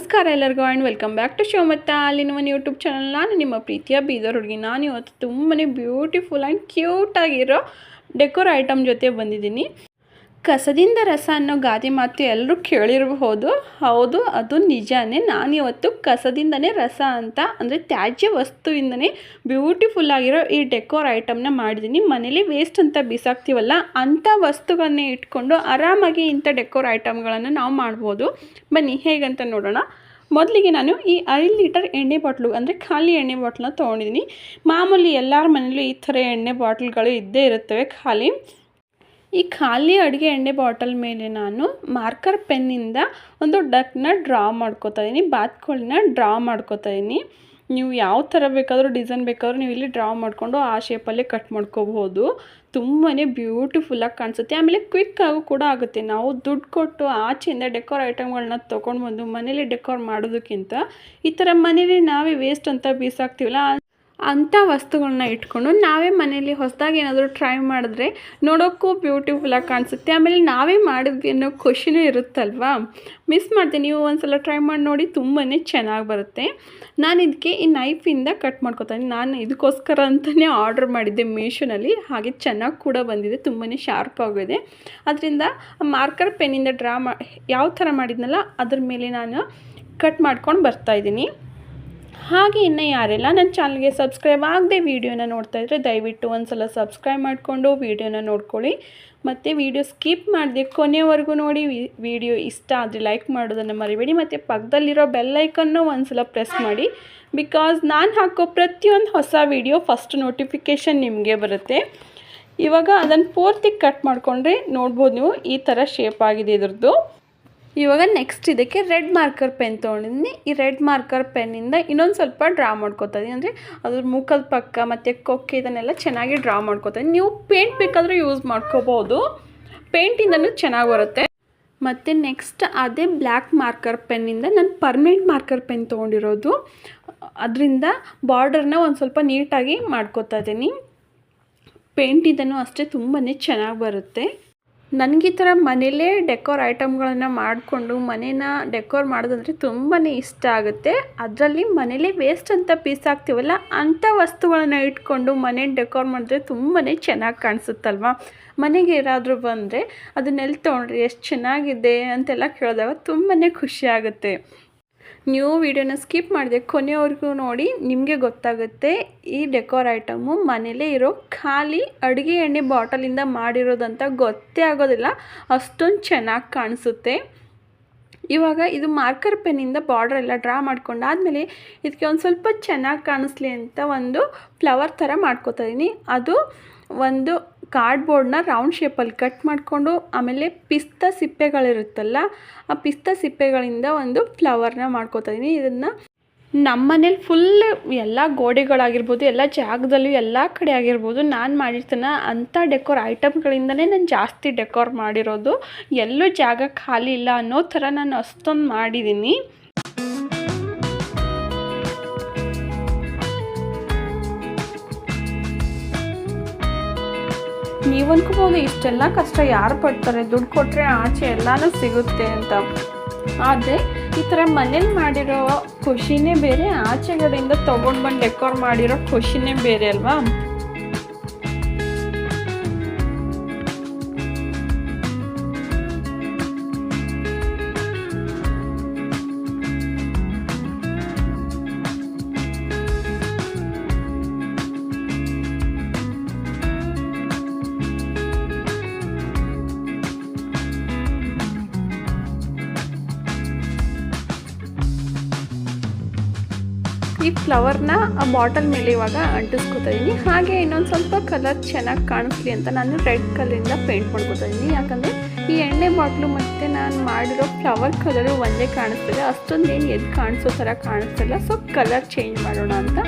ನಮಸ್ಕಾರ ಎಲ್ಲರಿಗೂ and welcome back to ಶೋಮತ್ತಾ ಅಲ್ಲಿನ ಒಂದು ಯೂಟ್ಯೂಬ್ ಚಾನಲ್. ನಾನು ನಿಮ್ಮ ಪ್ರೀತಿಯ ಬೀದರ್ ಹುಡುಗಿ. ನಾನು ಇವತ್ತು ತುಂಬಾ ಬ್ಯೂಟಿಫುಲ್ ಆ್ಯಂಡ್ ಕ್ಯೂಟಾಗಿರೋ ಡೆಕೋರ್ ಐಟಮ್ ಜೊತೆ ಬಂದಿದ್ದೀನಿ. ಕಸದಿಂದ ರಸ ಅನ್ನೋ ಗಾದೆ ಮಾತು ಎಲ್ಲರೂ ಕೇಳಿರಬಹುದು. ಹೌದು, ಅದು ನಿಜಾನೇ. ನಾನಿವತ್ತು ಕಸದಿಂದನೇ ರಸ ಅಂತ ಅಂದರೆ ತ್ಯಾಜ್ಯ ವಸ್ತುವಿಂದನೇ ಬ್ಯೂಟಿಫುಲ್ ಆಗಿರೋ ಈ ಡೆಕೋರ್ ಐಟಮ್ನ ಮಾಡಿದ್ದೀನಿ. ಮನೇಲಿ ವೇಸ್ಟ್ ಅಂತ ಬಿಸಾಕ್ತೀವಲ್ಲ, ಅಂಥ ವಸ್ತುಗಳನ್ನೇ ಇಟ್ಕೊಂಡು ಆರಾಮಾಗಿ ಇಂಥ ಡೆಕೋರ್ ಐಟಮ್ಗಳನ್ನು ನಾವು ಮಾಡ್ಬೋದು. ಬನ್ನಿ ಹೇಗಂತ ನೋಡೋಣ. ಮೊದಲಿಗೆ ನಾನು ಈ 5 ಲೀಟರ್ ಎಣ್ಣೆ ಬಾಟ್ಲು ಅಂದರೆ ಖಾಲಿ ಎಣ್ಣೆ ಬಾಟ್ಲನ್ನ ತೊಗೊಂಡಿದ್ದೀನಿ. ಮಾಮೂಲಿ ಎಲ್ಲರ ಮನೇಲೂ ಈ ಥರ ಎಣ್ಣೆ ಬಾಟ್ಲ್ಗಳು ಇದ್ದೇ ಇರುತ್ತವೆ ಖಾಲಿ. ಈ ಖಾಲಿ ಅಡುಗೆ ಎಣ್ಣೆ ಬಾಟಲ್ ಮೇಲೆ ನಾನು ಮಾರ್ಕರ್ ಪೆನ್ನಿಂದ ಒಂದು ಡಕ್ನ ಡ್ರಾ ಮಾಡ್ಕೋತಾ ಇದ್ದೀನಿ, ಬಾತ್ಕೋಳಿನ ಡ್ರಾ ಮಾಡ್ಕೋತಾ ಇದ್ದೀನಿ. ನೀವು ಯಾವ ಥರ ಬೇಕಾದರೂ ಡಿಸೈನ್ ಬೇಕಾದರೂ ನೀವು ಇಲ್ಲಿ ಡ್ರಾ ಮಾಡಿಕೊಂಡು ಆ ಶೇಪಲ್ಲೇ ಕಟ್ ಮಾಡ್ಕೋಬಹುದು. ತುಂಬಾ ಬ್ಯೂಟಿಫುಲ್ಲಾಗಿ ಕಾಣಿಸುತ್ತೆ. ಆಮೇಲೆ ಕ್ವಿಕ್ಕಾಗೂ ಕೂಡ ಆಗುತ್ತೆ. ನಾವು ದುಡ್ಡು ಕೊಟ್ಟು ಆಚೆಯಿಂದ ಡೆಕೋರ್ ಐಟಮ್ಗಳನ್ನ ತೊಗೊಂಡು ಬಂದು ಮನೇಲಿ ಡೆಕೋರ್ ಮಾಡೋದಕ್ಕಿಂತ ಈ ಥರ ಮನೇಲಿ ನಾವೇ ವೇಸ್ಟ್ ಅಂತ ಬೀಸಾಕ್ತೀವಲ್ಲ, ಅಂಥ ವಸ್ತುಗಳನ್ನ ಇಟ್ಕೊಂಡು ನಾವೇ ಮನೇಲಿ ಹೊಸದಾಗಿ ಏನಾದರೂ ಟ್ರೈ ಮಾಡಿದ್ರೆ ನೋಡೋಕ್ಕೂ ಬ್ಯೂಟಿಫುಲ್ಲಾಗಿ ಕಾಣಿಸುತ್ತೆ. ಆಮೇಲೆ ನಾವೇ ಮಾಡಿದ್ವಿ ಅನ್ನೋ ಖುಷಿನೂ ಇರುತ್ತಲ್ವಾ. ಮಿಸ್ ಮಾಡ್ತೀನಿ, ನೀವು ಒಂದ್ಸಲ ಟ್ರೈ ಮಾಡಿ ನೋಡಿ, ತುಂಬಾ ಚೆನ್ನಾಗಿ ಬರುತ್ತೆ. ನಾನು ಇದಕ್ಕೆ ಈ ನೈಫಿಂದ ಕಟ್ ಮಾಡ್ಕೊತೀನಿ. ನಾನು ಇದಕ್ಕೋಸ್ಕರ ಅಂತಲೇ ಆರ್ಡ್ರ್ ಮಾಡಿದ್ದೆ ಮೀಶೋನಲ್ಲಿ. ಹಾಗೆ ಚೆನ್ನಾಗಿ ಕೂಡ ಬಂದಿದೆ, ತುಂಬಾ ಶಾರ್ಪ್ ಆಗಿದೆ. ಅದರಿಂದ ಮಾರ್ಕರ್ ಪೆನ್ನಿಂದ ಯಾವ ಥರ ಮಾಡಿದ್ನಲ್ಲ ಅದ್ರ ಮೇಲೆ ನಾನು ಕಟ್ ಮಾಡ್ಕೊಂಡು ಬರ್ತಾಯಿದ್ದೀನಿ. ಹಾಗೆ ಇನ್ನು ಯಾರೆಲ್ಲ ನನ್ನ ಚಾನಲ್ಗೆ ಸಬ್ಸ್ಕ್ರೈಬ್ ಆಗದೆ ವೀಡಿಯೋನ ನೋಡ್ತಾ ಇದ್ದರೆ ದಯವಿಟ್ಟು ಒಂದು ಸಲ ಸಬ್ಸ್ಕ್ರೈಬ್ ಮಾಡಿಕೊಂಡು ವೀಡಿಯೋನ ನೋಡ್ಕೊಳ್ಳಿ. ಮತ್ತು ವೀಡಿಯೋ ಸ್ಕಿಪ್ ಮಾಡಿದೆ ಕೊನೆಯವರೆಗೂ ನೋಡಿ. ವೀಡಿಯೋ ಇಷ್ಟ ಆದರೆ ಲೈಕ್ ಮಾಡೋದನ್ನು ಮರಿಬೇಡಿ. ಮತ್ತು ಪಕ್ಕದಲ್ಲಿರೋ ಬೆಲ್ಲೈಕನ್ನು ಒಂದು ಸಲ ಪ್ರೆಸ್ ಮಾಡಿ, ಬಿಕಾಸ್ ನಾನು ಹಾಕೋ ಪ್ರತಿಯೊಂದು ಹೊಸ ವೀಡಿಯೋ ಫಸ್ಟ್ ನೋಟಿಫಿಕೇಷನ್ ನಿಮಗೆ ಬರುತ್ತೆ. ಇವಾಗ ಅದನ್ನು ಪೂರ್ತಿ ಕಟ್ ಮಾಡಿಕೊಂಡ್ರೆ ನೋಡ್ಬೋದು ನೀವು, ಈ ಥರ ಶೇಪ್ ಆಗಿದೆ ಇದ್ರದ್ದು. ಇವಾಗ ನೆಕ್ಸ್ಟ್ ಇದಕ್ಕೆ ರೆಡ್ ಮಾರ್ಕರ್ ಪೆನ್ ತೊಗೊಂಡಿದ್ದೀನಿ. ಈ ರೆಡ್ ಮಾರ್ಕರ್ ಪೆನ್ನಿಂದ ಇನ್ನೊಂದು ಸ್ವಲ್ಪ ಡ್ರಾ ಮಾಡ್ಕೋತಾ ಇದ್ದೀನಿ. ಅಂದರೆ ಅದ್ರ ಮುಖದ ಪಕ್ಕ ಮತ್ತು ಕೊಕ್ಕೆ ಇದನ್ನೆಲ್ಲ ಚೆನ್ನಾಗಿ ಡ್ರಾ ಮಾಡ್ಕೋತಾ ಇದ್ದೀನಿ. ನೀವು ಪೇಂಟ್ ಬೇಕಾದರೂ ಯೂಸ್ ಮಾಡ್ಕೋಬೋದು, ಪೇಂಟಿಂದನೂ ಚೆನ್ನಾಗಿ ಬರುತ್ತೆ. ಮತ್ತು ನೆಕ್ಸ್ಟ್ ಅದೇ ಬ್ಲ್ಯಾಕ್ ಮಾರ್ಕರ್ ಪೆನ್ನಿಂದ ನಾನು ಪರ್ಮನೆಂಟ್ ಮಾರ್ಕರ್ ಪೆನ್ ತೊಗೊಂಡಿರೋದು. ಅದರಿಂದ ಬಾರ್ಡರ್ನ ಒಂದು ಸ್ವಲ್ಪ ನೀಟಾಗಿ ಮಾಡ್ಕೋತಾ ಇದ್ದೀನಿ. ಪೇಂಟಿಂದನೂ ಅಷ್ಟೇ ತುಂಬಾ ಚೆನ್ನಾಗಿ ಬರುತ್ತೆ. ನನಗೆ ಈ ಥರ ಮನೇಲೇ ಡೆಕೋರ್ ಐಟಮ್ಗಳನ್ನು ಮಾಡಿಕೊಂಡು ಮನೇನ ಡೆಕೋರ್ ಮಾಡೋದಂದರೆ ತುಂಬಾ ಇಷ್ಟ ಆಗುತ್ತೆ. ಅದರಲ್ಲಿ ಮನೇಲೇ ವೇಸ್ಟ್ ಅಂತ ಬೀಸಾಕ್ತೀವಲ್ಲ, ಅಂಥ ವಸ್ತುಗಳನ್ನು ಇಟ್ಕೊಂಡು ಮನೆ ಡೆಕೋರ್ ಮಾಡಿದ್ರೆ ತುಂಬಾ ಚೆನ್ನಾಗಿ ಕಾಣಿಸುತ್ತಲ್ವ. ಮನೆಗೆ ಯಾರಾದರೂ ಬಂದರೆ ಅದನ್ನೆಲ್ಲ ತೊಗೊಂಡ್ರೆ ಎಷ್ಟು ಚೆನ್ನಾಗಿದೆ ಅಂತೆಲ್ಲ ಕೇಳಿದಾಗ ತುಂಬಾ ಖುಷಿ ಆಗುತ್ತೆ. ನೀವು ವಿಡಿಯೋನ ಸ್ಕಿಪ್ ಮಾಡಿದೆ ಕೊನೆಯವರೆಗೂ ನೋಡಿ, ನಿಮಗೆ ಗೊತ್ತಾಗುತ್ತೆ ಈ ಡೆಕೋರ್ ಐಟಮು ಮನೇಲೇ ಇರೋ ಖಾಲಿ ಅಡುಗೆ ಎಣ್ಣೆ ಬಾಟಲಿಂದ ಮಾಡಿರೋದಂತ ಗೊತ್ತೇ ಆಗೋದಿಲ್ಲ, ಅಷ್ಟೊಂದು ಚೆನ್ನಾಗಿ ಕಾಣಿಸುತ್ತೆ. ಇವಾಗ ಇದು ಮಾರ್ಕರ್ ಪೆನ್ನಿಂದ ಬಾರ್ಡರ್ ಎಲ್ಲ ಡ್ರಾ ಮಾಡ್ಕೊಂಡಾದಮೇಲೆ ಇದಕ್ಕೆ ಒಂದು ಸ್ವಲ್ಪ ಚೆನ್ನಾಗಿ ಕಾಣಿಸ್ಲಿ ಅಂತ ಒಂದು ಫ್ಲವರ್ ಥರ ಮಾಡ್ಕೋತಾ ಇದ್ದೀನಿ. ಅದು ಒಂದು ಕಾರ್ಡ್ಬೋರ್ಡ್ನ ರೌಂಡ್ ಶೇಪಲ್ಲಿ ಕಟ್ ಮಾಡಿಕೊಂಡು ಆಮೇಲೆ ಪಿಸ್ತಾ ಸಿಪ್ಪೆಗಳಿರುತ್ತಲ್ಲ, ಆ ಪಿಸ್ತಾ ಸಿಪ್ಪೆಗಳಿಂದ ಒಂದು ಫ್ಲವರ್ನ ಮಾಡ್ಕೋತಾ ಇದ್ದೀನಿ. ಇದನ್ನು ನಮ್ಮ ಮನೇಲಿ ಫುಲ್ ಎಲ್ಲ ಗೋಡೆಗಳಾಗಿರ್ಬೋದು, ಎಲ್ಲ ಜಾಗದಲ್ಲೂ ಎಲ್ಲ ಕಡೆ ಆಗಿರ್ಬೋದು ನಾನು ಮಾಡಿರ್ತೀನಿ ಅಂಥ ಡೆಕೋರ್ ಐಟಮ್ಗಳಿಂದನೇ ನಾನು ಜಾಸ್ತಿ ಡೆಕೋರ್ ಮಾಡಿರೋದು. ಎಲ್ಲೂ ಜಾಗ ಖಾಲಿ ಇಲ್ಲ ಅನ್ನೋ ಥರ ನಾನು ಅಷ್ಟೊಂದು ಮಾಡಿದ್ದೀನಿ. ನೀವು ಅನ್ಕೋಬೋದು ಇಷ್ಟೆಲ್ಲ ಕಷ್ಟ ಯಾರು ಪಡ್ತಾರೆ, ದುಡ್ಡು ಕೊಟ್ಟರೆ ಆಚೆ ಎಲ್ಲನೂ ಸಿಗುತ್ತೆ ಅಂತ. ಆದರೆ ಈ ಥರ ಮನೇಲಿ ಮಾಡಿರೋ ಖುಷಿನೇ ಬೇರೆ, ಆಚೆಗಡೆಯಿಂದ ತೊಗೊಂಡು ಬಂದು ಡೆಕೋರ್ ಮಾಡಿರೋ ಖುಷಿನೇ ಬೇರೆ ಅಲ್ವಾ. ಈ ಫ್ಲವರ್ನ ಆ ಬಾಟಲ್ ಮೇಲೆ ಇವಾಗ ಅಂಟಿಸ್ಕೊತಾ ಇದ್ದೀನಿ. ಹಾಗೆ ಇನ್ನೊಂದು ಸ್ವಲ್ಪ ಕಲರ್ ಚೆನ್ನಾಗಿ ಕಾಣಿಸ್ಲಿ ಅಂತ ನಾನು ರೆಡ್ ಕಲರಿಂದ ಪೇಂಟ್ ಮಾಡ್ಕೊತಾ ಇದ್ದೀನಿ. ಯಾಕಂದರೆ ಈ ಎಣ್ಣೆ ಬಾಟ್ಲು ಮತ್ತು ನಾನು ಮಾಡಿರೋ ಫ್ಲವರ್ ಕಲರು ಒಂದೇ ಕಾಣಿಸ್ತಿದೆ, ಅಷ್ಟೊಂದೇನು ಎದ್ದು ಕಾಣಿಸೋ ಥರ ಕಾಣಿಸ್ತಿಲ್ಲ. ಸೊ ಕಲರ್ ಚೇಂಜ್ ಮಾಡೋಣ ಅಂತ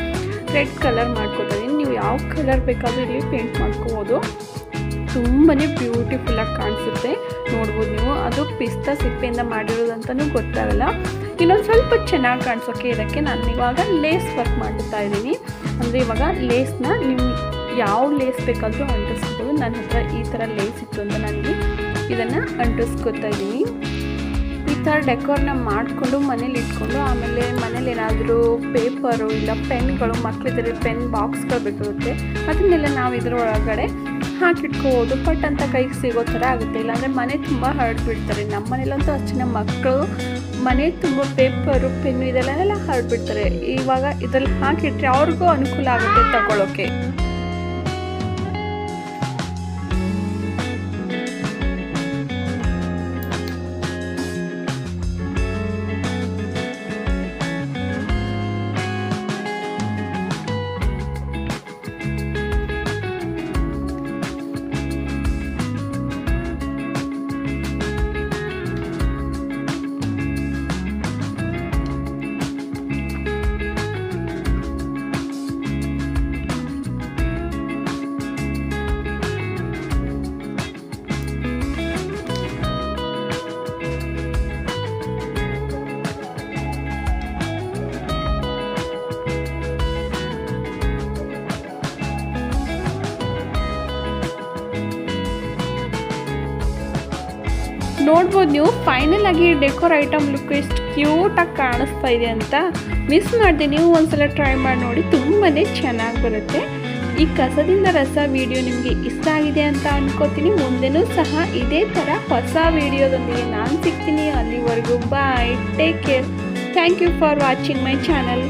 ರೆಡ್ ಕಲರ್ ಮಾಡ್ಕೊತಾ ಇದ್ದೀನಿ. ನೀವು ಯಾವ ಕಲರ್ ಬೇಕಾದರೂ ಇಲ್ಲಿ ಪೇಂಟ್ ಮಾಡ್ಕೋಬೋದು. ತುಂಬಾ ಬ್ಯೂಟಿಫುಲ್ಲಾಗಿ ಕಾಣಿಸುತ್ತೆ, ನೋಡ್ಬೋದು ನೀವು. ಅದು ಪಿಸ್ತಾ ಸಿಪ್ಪೆಯಿಂದ ಮಾಡಿರೋದಂತಲೂ ಗೊತ್ತಾಗಲ್ಲ. ಇನ್ನೊಂದು ಸ್ವಲ್ಪ ಚೆನ್ನಾಗಿ ಕಾಣಿಸೋಕ್ಕೆ ಇದಕ್ಕೆ ನಾನು ಇವಾಗ ಲೇಸ್ ವರ್ಕ್ ಮಾಡ್ತಾ ಇದ್ದೀನಿ. ಅಂದರೆ ಇವಾಗ ಲೇಸ್ನ ನೀವು ಯಾವ ಲೇಸ್ ಬೇಕಾದರೂ ಅಂಟಿಸ್ಬೋದು. ನನ್ನ ಹತ್ರ ಈ ಥರ ಲೇಸ್ ಇತ್ತು ಅಂತ ನನಗೆ ಇದನ್ನು ಅಂಟಿಸ್ಕೊತಾ ಇದ್ದೀನಿ. ಈ ಥರ ಡೆಕೋರ್ನ ಮಾಡಿಕೊಂಡು ಮನೇಲಿ ಇಟ್ಕೊಂಡು ಆಮೇಲೆ ಮನೇಲಿ ಏನಾದರೂ ಪೇಪರು ಇಲ್ಲ ಪೆನ್ಗಳು ಮಕ್ಕಳಿದ್ರೆ ಪೆನ್ ಬಾಕ್ಸ್ಗಳು ಬೇಕಾಗುತ್ತೆ, ಅದನ್ನೆಲ್ಲ ನಾವು ಇದರ ಒಳಗಡೆ ಹಾಕಿಟ್ಕೋಬೋದು. ಪಟ್ ಅಂತ ಕೈಗೆ ಸಿಗೋ ಥರ ಆಗುತ್ತೆ. ಇಲ್ಲಾಂದರೆ ಮನೆ ತುಂಬ ಹರಡ್ಬಿಡ್ತಾರೆ. ನಮ್ಮ ಮನೇಲಂತೂ ಅಷ್ಟೇ, ಮಕ್ಕಳು ಮನೆ ತುಂಬ ಪೇಪರು ಪೆನ್ನು ಇದೆಲ್ಲ ಹರಡ್ಬಿಡ್ತಾರೆ. ಇವಾಗ ಇದರಲ್ಲಿ ಹಾಕಿಟ್ರೆ ಅವ್ರಿಗೂ ಅನುಕೂಲ ಆಗುತ್ತೆ ತಗೊಳ್ಳೋಕ್ಕೆ. ನೋಡ್ಬೋದು ನೀವು ಫೈನಲ್ ಆಗಿ ಡೆಕೋರ್ ಐಟಮ್ ಲುಕ್ ಎಷ್ಟು ಕ್ಯೂಟಾಗಿ ಕಾಣಿಸ್ತಾ ಇದೆ ಅಂತ. ಮಿಸ್ ಮಾಡಿದೆ, ನೀವು ಒಂದ್ಸಲ ಟ್ರೈ ಮಾಡಿ ನೋಡಿ, ತುಂಬಾ ಚೆನ್ನಾಗಿ ಬರುತ್ತೆ. ಈ ಕಸದಿಂದ ರಸ ವಿಡಿಯೋ ನಿಮಗೆ ಇಷ್ಟ ಆಗಿದೆ ಅಂತ ಅನ್ಕೋತೀನಿ. ಮುಂದೆನೂ ಸಹ ಇದೇ ಥರ ಹೊಸ ವಿಡಿಯೋದೊಂದಿಗೆ ನಾನು ಸಿಗ್ತೀನಿ. ಅಲ್ಲಿವರೆಗೂ bye, take care, thank you for watching my channel.